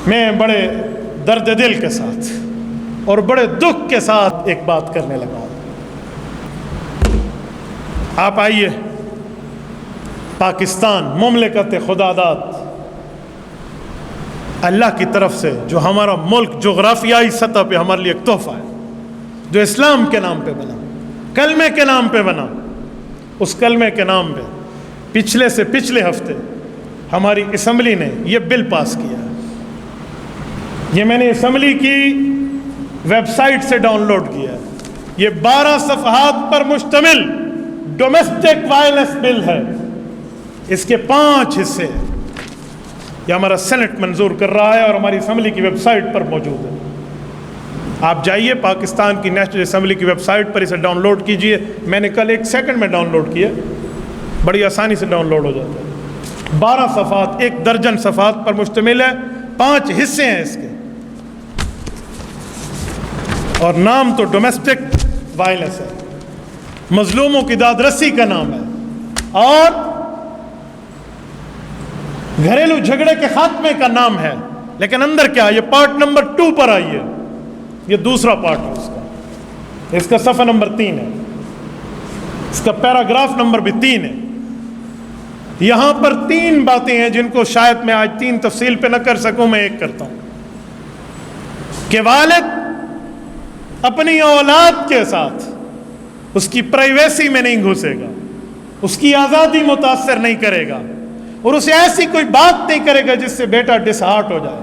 میں بڑے درد دل کے ساتھ اور بڑے دکھ کے ساتھ ایک بات کرنے لگا ہوں. آپ آئیے، پاکستان مملکت خدا داد اللہ کی طرف سے جو ہمارا ملک جغرافیائی سطح پہ ہمارے لیے ایک تحفہ ہے، جو اسلام کے نام پہ بنا، کلمے کے نام پہ بنا، اس کلمے کے نام پہ پچھلے سے پچھلے ہفتے ہماری اسمبلی نے یہ بل پاس کیا ہے. یہ میں نے اسمبلی کی ویب سائٹ سے ڈاؤن لوڈ کیا ہے. یہ 12 صفحات پر مشتمل ڈومیسٹک وائلنس بل ہے. اس کے 5 حصے ہیں. یہ ہمارا سینٹ منظور کر رہا ہے اور ہماری اسمبلی کی ویب سائٹ پر موجود ہے. آپ جائیے پاکستان کی نیشنل اسمبلی کی ویب سائٹ پر اسے ڈاؤن لوڈ کیجئے. میں نے کل 1 سیکنڈ میں ڈاؤن لوڈ کیا، بڑی آسانی سے ڈاؤن لوڈ ہو جاتا ہے. 12 صفحات، 1 درجن صفحات پر مشتمل ہے. 5 حصے ہیں اس کے، اور نام تو ڈومیسٹک وائلنس ہے، مظلوموں کی داد رسی کا نام ہے، اور گھریلو جھگڑے کے خاتمے کا نام ہے. لیکن اندر کیا ہے؟ یہ پارٹ نمبر 2 پر آئیے. یہ دوسرا پارٹ ہے اس کا صفحہ نمبر 3 ہے، اس کا پیراگراف نمبر بھی 3 ہے. یہاں پر 3 باتیں ہیں جن کو شاید میں آج 3 تفصیل پہ نہ کر سکوں، میں ایک کرتا ہوں کہ والد اپنی اولاد کے ساتھ اس کی پرائیویسی میں نہیں گھسے گا، اس کی آزادی متاثر نہیں کرے گا، اور اسے ایسی کوئی بات نہیں کرے گا جس سے بیٹا ڈس ہارٹ ہو جائے.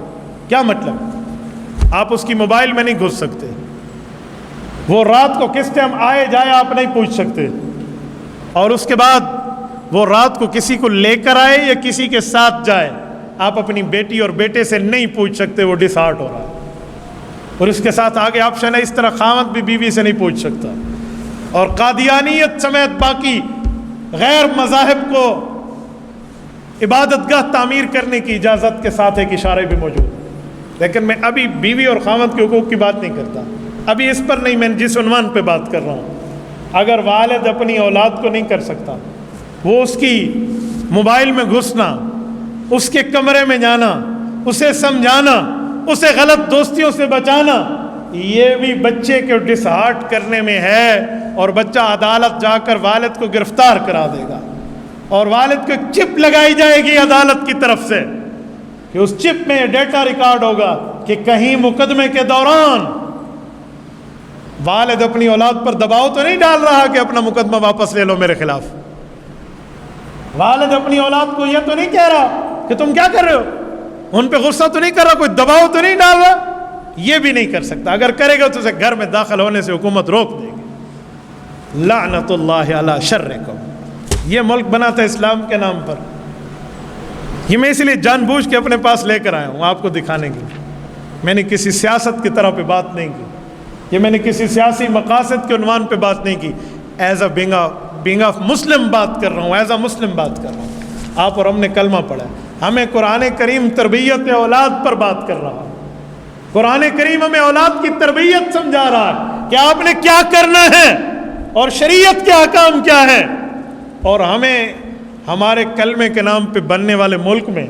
کیا مطلب؟ آپ اس کی موبائل میں نہیں گھس سکتے، وہ رات کو کس ٹائم آئے جائے آپ نہیں پوچھ سکتے، اور اس کے بعد وہ رات کو کسی کو لے کر آئے یا کسی کے ساتھ جائے آپ اپنی بیٹی اور بیٹے سے نہیں پوچھ سکتے وہ ڈس ہارٹ ہو رہا ہے. اور اس کے ساتھ آگے آپشن ہے، اس طرح خاوند بھی بیوی سے نہیں پوچھ سکتا. اور قادیانیت سمیت باقی غیر مذاہب کو عبادت گاہ تعمیر کرنے کی اجازت کے ساتھ ایک اشارے بھی موجود ہے. لیکن میں ابھی بیوی اور خاوند کے حقوق کی بات نہیں کرتا، ابھی اس پر نہیں، میں جس عنوان پہ بات کر رہا ہوں. اگر والد اپنی اولاد کو نہیں کر سکتا، وہ اس کی موبائل میں گھسنا، اس کے کمرے میں جانا، اسے سمجھانا، اسے غلط دوستیوں سے بچانا، یہ بھی بچے کے ڈس ہارٹ کرنے میں ہے. اور بچہ عدالت جا کر والد کو گرفتار کرا دے گا، اور والد کو ایک چپ لگائی جائے گی عدالت کی طرف سے کہ اس چپ میں ڈیٹا ریکارڈ ہوگا کہ کہیں مقدمے کے دوران والد اپنی اولاد پر دباؤ تو نہیں ڈال رہا کہ اپنا مقدمہ واپس لے لو میرے خلاف. والد اپنی اولاد کو یہ تو نہیں کہہ رہا کہ تم کیا کر رہے ہو، ان پہ غصہ تو نہیں کر رہا، کوئی دباؤ تو نہیں ڈال رہا. یہ بھی نہیں کر سکتا. اگر کرے گا تو اسے گھر میں داخل ہونے سے حکومت روک دے گی. لعنت اللہ علی شرکم. یہ ملک بنا تھا اسلام کے نام پر. یہ میں اس لیے جان بوجھ کے اپنے پاس لے کر آیا ہوں آپ کو دکھانے کے لیے. میں نے کسی سیاست کی طرح پہ بات نہیں کی، یہ میں نے کسی سیاسی مقاصد کے عنوان پہ بات نہیں کی. As a being of Muslim بات کر رہا ہوں، ایز اے مسلم بات کر رہا ہوں. آپ اور ہم نے کلمہ پڑھا ہے، ہمیں قرآن کریم تربیت اولاد پر بات کر رہا ہے. قرآن کریم ہمیں اولاد کی تربیت سمجھا رہا ہے کہ آپ نے کیا کرنا ہے اور شریعت کے احکام کیا ہے. اور ہمیں ہمارے کلمے کے نام پہ بننے والے ملک میں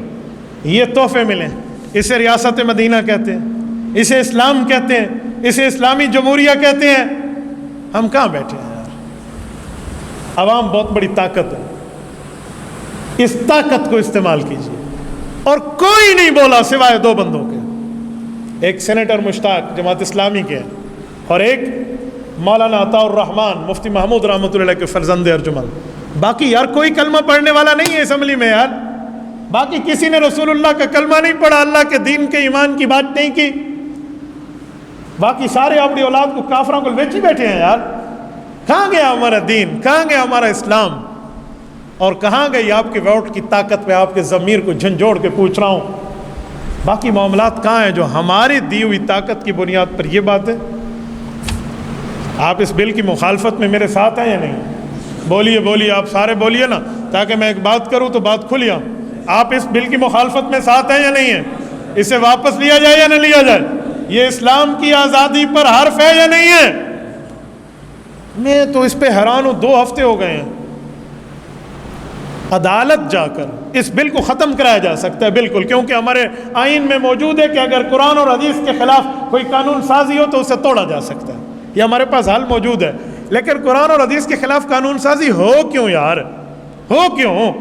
یہ تحفے ملیں. اسے ریاست مدینہ کہتے ہیں، اسے اسلام کہتے ہیں، اسے اسلامی جمہوریہ کہتے ہیں. ہم کہاں بیٹھے ہیں یار؟ عوام بہت بڑی طاقت ہے، اس طاقت کو استعمال کیجیے. اور کوئی نہیں بولا سوائے 2 بندوں کے، ایک سینیٹر مشتاق جماعت اسلامی کے اور ایک مولانا عطاء الرحمان مفتی محمود رحمۃ اللہ علیہ کے فرزند ارجمند. باقی یار کوئی کلمہ پڑھنے والا نہیں ہے اسمبلی میں یار. باقی کسی نے رسول اللہ کا کلمہ نہیں پڑھا، اللہ کے دین کے ایمان کی بات نہیں کی. باقی سارے اپنی اولاد کو کافروں کو بیچ ہی بیٹھے ہیں یار. کہاں گیا ہمارا دین، کہاں گیا ہمارا اسلام، اور کہاں گئی آپ کے ووٹ کی طاقت؟ میں آپ کے ضمیر کو جھنجھوڑ کے پوچھ رہا ہوں، باقی معاملات کہاں ہیں جو ہماری دی ہوئی طاقت کی بنیاد پر یہ بات ہے؟ آپ اس بل کی مخالفت میں میرے ساتھ ہیں یا نہیں؟ بولیے بولیے، آپ سارے بولیے نا، تاکہ میں ایک بات کروں تو بات کھل جائے. آپ اس بل کی مخالفت میں ساتھ ہیں یا نہیں ہیں؟ اسے واپس لیا جائے یا نہ لیا جائے؟ یہ اسلام کی آزادی پر حرف ہے یا نہیں ہے؟ میں تو اس پہ حیران ہوں، 2 ہفتے ہو گئے ہیں. عدالت جا کر اس بل کو ختم کرایا جا سکتا ہے، بالکل، کیونکہ ہمارے آئین میں موجود ہے کہ اگر قرآن اور حدیث کے خلاف کوئی قانون سازی ہو تو اسے توڑا جا سکتا ہے، یہ ہمارے پاس حل موجود ہے۔ لیکن قرآن اور حدیث کے خلاف قانون سازی ہو کیوں یار، ہو کیوں؟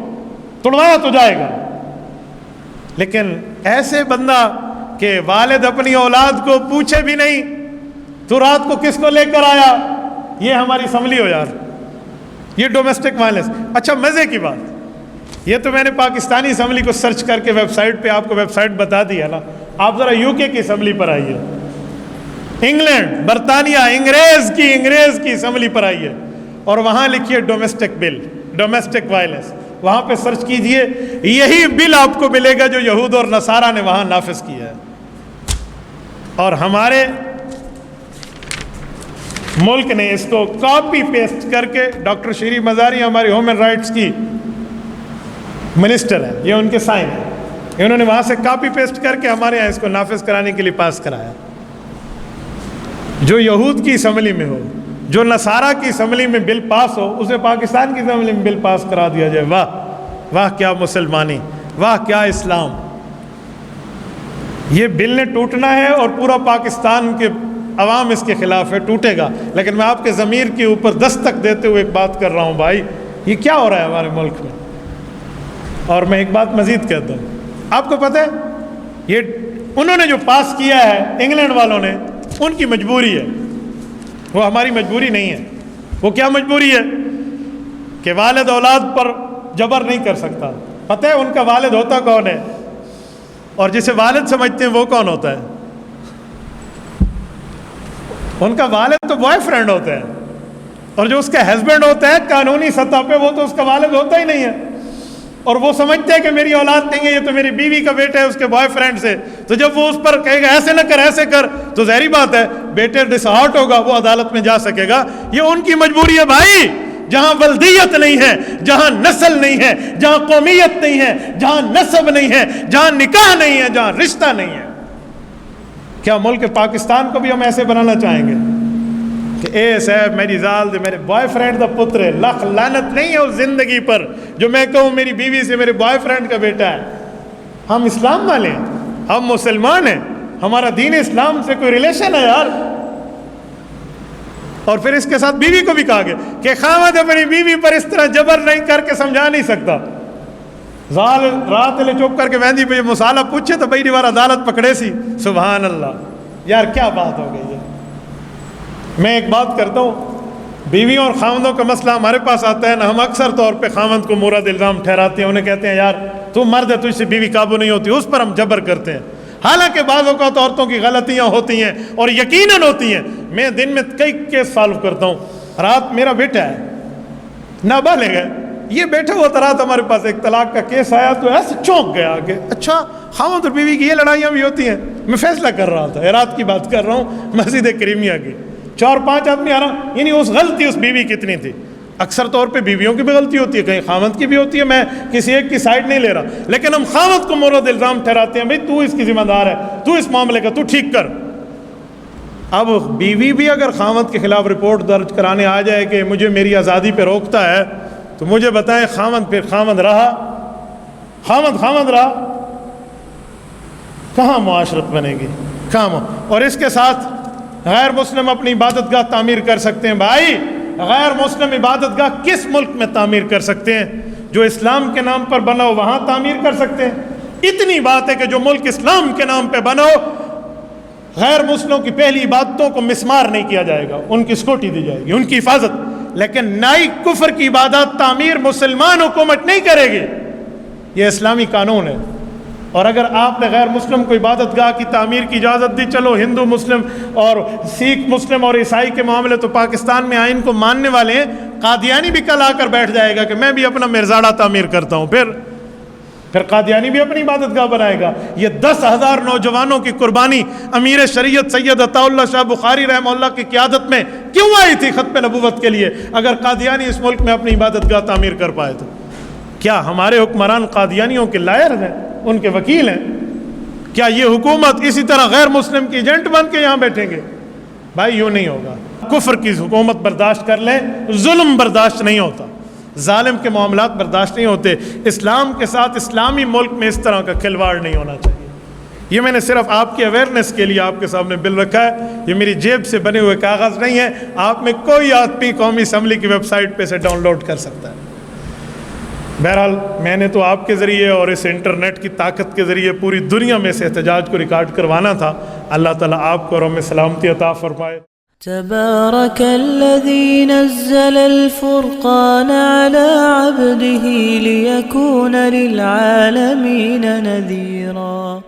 توڑوایا تو جائے گا۔ لیکن ایسے بندہ کہ والد اپنی اولاد کو پوچھے بھی نہیں تو رات کو کس کو لے کر آیا، یہ ہماری اسمبلی ہو یار، یہ ڈومیسٹک وائلنس۔ اچھا مزے کی بات، یہ تو میں نے پاکستانی اسمبلی کو سرچ کر کے ویب سائٹ پہ آپ کو ویب سائٹ بتا دیا نا، آپ ذرا یو کے کی اسمبلی پر آئیے، انگلینڈ، برطانیہ، انگریز کی اسمبلی پر آئیے اور وہاں لکھیے ڈومیسٹک بل، ڈومیسٹک وائلنس، وہاں پہ سرچ کیجئے، یہی بل آپ کو ملے گا جو یہود اور نصارہ نے وہاں نافذ کیا ہے۔ اور ہمارے ملک نے اس کو کاپی پیسٹ کر کے، ڈاکٹر شیری مزاری ہماری ہیومن رائٹس کی منسٹر ہیں، یہ ان کے سائن ہیں، انہوں نے وہاں سے کاپی پیسٹ کر کے ہمارے یہاں اس کو نافذ کرانے کے لیے پاس کرایا۔ جو یہود کی اسمبلی میں ہو، جو نصارہ کی اسمبلی میں بل پاس ہو، اسے پاکستان کی اسمبلی میں بل پاس کرا دیا جائے۔ واہ واہ کیا مسلمانی، واہ کیا اسلام۔ یہ بل نے ٹوٹنا ہے اور پورا پاکستان کے عوام اس کے خلاف ہے، ٹوٹے گا، لیکن میں آپ کے ضمیر کے اوپر دستک دیتے ہوئے ایک بات کر رہا ہوں بھائی، یہ کیا ہو رہا ہے ہمارے ملک میں۔ اور میں ایک بات مزید کہتا ہوں، آپ کو پتہ ہے یہ انہوں نے جو پاس کیا ہے انگلینڈ والوں نے، ان کی مجبوری ہے، وہ ہماری مجبوری نہیں ہے۔ وہ کیا مجبوری ہے کہ والد اولاد پر جبر نہیں کر سکتا۔ پتہ ہے ان کا والد ہوتا کون ہے، اور جسے والد سمجھتے ہیں وہ کون ہوتا ہے؟ ان کا والد تو بوائے فرینڈ ہوتا ہے، اور جو اس کا ہسبینڈ ہوتا ہے قانونی سطح پہ وہ تو اس کا والد ہوتا ہی نہیں ہے، اور وہ سمجھتے ہیں کہ میری اولاد نہیں ہے، یہ تو میری بیوی کا بیٹا ہے اس کے بوائے فرینڈ سے، تو جب وہ اس پر کہے گا ایسے نہ کر ایسے کر تو ظاہری بات ہے بیٹے ڈسہارٹ ہوگا، وہ عدالت میں جا سکے گا۔ یہ ان کی مجبوری ہے بھائی، جہاں ولدیت نہیں ہے، جہاں نسل نہیں ہے، جہاں قومیت نہیں ہے، جہاں نسب نہیں ہے، جہاں نکاح نہیں ہے، جہاں رشتہ نہیں ہے۔ کیا ملک پاکستان کو بھی ہم ایسے بنانا چاہیں گے کہ اے صاحب میری ذال دے میرے بوائے فرینڈ دا پتر ہے، لاکھ لعنت نہیں ہے اس زندگی پر جو میں کہوں میری بیوی سے میرے بوائے فرینڈ کا بیٹا ہے۔ ہم اسلام والے ہیں، ہم مسلمان ہیں، ہمارا دین اسلام سے کوئی ریلیشن ہے یار۔ اور پھر اس کے ساتھ بیوی کو بھی کہا گیا کہ خاوند اپنی بیوی پر اس طرح جبر نہیں کر کے سمجھا نہیں سکتا۔ زال رات لے چپ کر کے ویندی پہ مسالہ پوچھے تو بھائی دیوار عدالت پکڑے سی۔ سبحان اللہ، یار کیا بات ہو گئی ہے۔ میں ایک بات کرتا ہوں، بیویوں اور خاوندوں کا مسئلہ ہمارے پاس آتا ہے نا، ہم اکثر طور پہ خاوند کو مورد الزام ٹھہراتے ہیں، انہیں کہتے ہیں یار تو مرد ہے، تجھ سے بیوی قابو نہیں ہوتی، اس پر ہم جبر کرتے ہیں۔ حالانکہ بعض اوقات عورتوں کی غلطیاں ہوتی ہیں اور یقیناً ہوتی ہیں۔ میں دن میں کئی کیس سالو کرتا ہوں۔ رات میرا بیٹا ہے نابالغ ہے، یہ بیٹھا ہوا تھا، رات ہمارے پاس ایک طلاق کا کیس آیا تو ایسے چونک گیا کہ اچھا خاوند اور بیوی کی یہ لڑائیاں بھی ہوتی ہیں۔ میں فیصلہ کر رہا تھا، رات کی بات کر رہا ہوں، مسجد کریمیہ کی، 4-5 آدمی آ رہا، یعنی اس غلطی اس بیوی کتنی تھی۔ اکثر طور پہ بیویوں کی بھی غلطی ہوتی ہے، کہیں خاوند کی بھی ہوتی ہے، میں کسی ایک کی سائڈ نہیں لے رہا، لیکن ہم خاوند کو مورد الزام ٹھہراتے ہیں، بھئی تو اس کی ذمہ دار ہے، تو اس معاملے کا تو ٹھیک کر۔ اب بیوی بھی اگر خاوند کے خلاف رپورٹ درج کرانے آ جائے کہ مجھے میری آزادی پہ روکتا ہے، تو مجھے بتائیں خاوند پھر خاوند رہا؟ خاوند رہا؟ کہاں معاشرت بنے گی، کہاں؟ اور اس کے ساتھ غیر مسلم اپنی عبادت گاہ تعمیر کر سکتے ہیں۔ بھائی غیر مسلم عبادت گاہ کس ملک میں تعمیر کر سکتے ہیں؟ جو اسلام کے نام پر بنا ہو وہاں تعمیر کر سکتے ہیں۔ اتنی بات ہے کہ جو ملک اسلام کے نام پہ بنا ہو، غیر مسلموں کی پہلی عبادتوں کو مسمار نہیں کیا جائے گا، ان کی سکوٹی دی جائے گی، ان کی حفاظت۔ لیکن نئی کفر کی عبادات تعمیر مسلمان حکومت نہیں کرے گی، یہ اسلامی قانون ہے۔ اور اگر آپ نے غیر مسلم کو عبادت گاہ کی تعمیر کی اجازت دی، چلو ہندو مسلم اور سکھ مسلم اور عیسائی کے معاملے تو پاکستان میں آئین کو ماننے والے ہیں، قادیانی بھی کل آ کر بیٹھ جائے گا کہ میں بھی اپنا مرزاڑا تعمیر کرتا ہوں، پھر قادیانی بھی اپنی عبادت گاہ بنائے گا۔ یہ 10,000 نوجوانوں کی قربانی امیر شریعت سید عطا اللہ شاہ بخاری رحمہ اللہ کی قیادت میں کیوں آئی تھی ختم نبوت کے لیے؟ اگر قادیانی اس ملک میں اپنی عبادت گاہ تعمیر کر پائے تو کیا ہمارے حکمران قادیانیوں کے لائر ہیں، ان کے وکیل ہیں؟ کیا یہ حکومت اسی طرح غیر مسلم کی ایجنٹ بن کے یہاں بیٹھیں گے؟ بھائی یوں نہیں ہوگا۔ کفر کی حکومت برداشت کر لیں، ظلم برداشت نہیں ہوتا، ظالم کے معاملات برداشت نہیں ہوتے. اسلام کے ساتھ اسلامی ملک میں اس طرح کا کھلواڑ نہیں ہونا چاہیے. یہ میں نے صرف آپ کی اویئرنیس کے لیے آپ کے سامنے بل رکھا ہے. یہ میری جیب سے بنے ہوئے کاغذ نہیں ہے. آپ میں کوئی آدمی قومی اسمبلی کی ویب سائٹ پہ سے ڈاؤن لوڈ کر سکتا ہے. بہرحال میں نے تو آپ کے ذریعے اور اس انٹرنیٹ کی طاقت کے ذریعے پوری دنیا میں سے احتجاج کو ریکارڈ کروانا تھا. اللہ تعالیٰ آپ کو اور ہمیں سلامتی عطا فرمائے. تبارك الذي نزل الفرقان على عبده ليكون للعالمين نذيرا.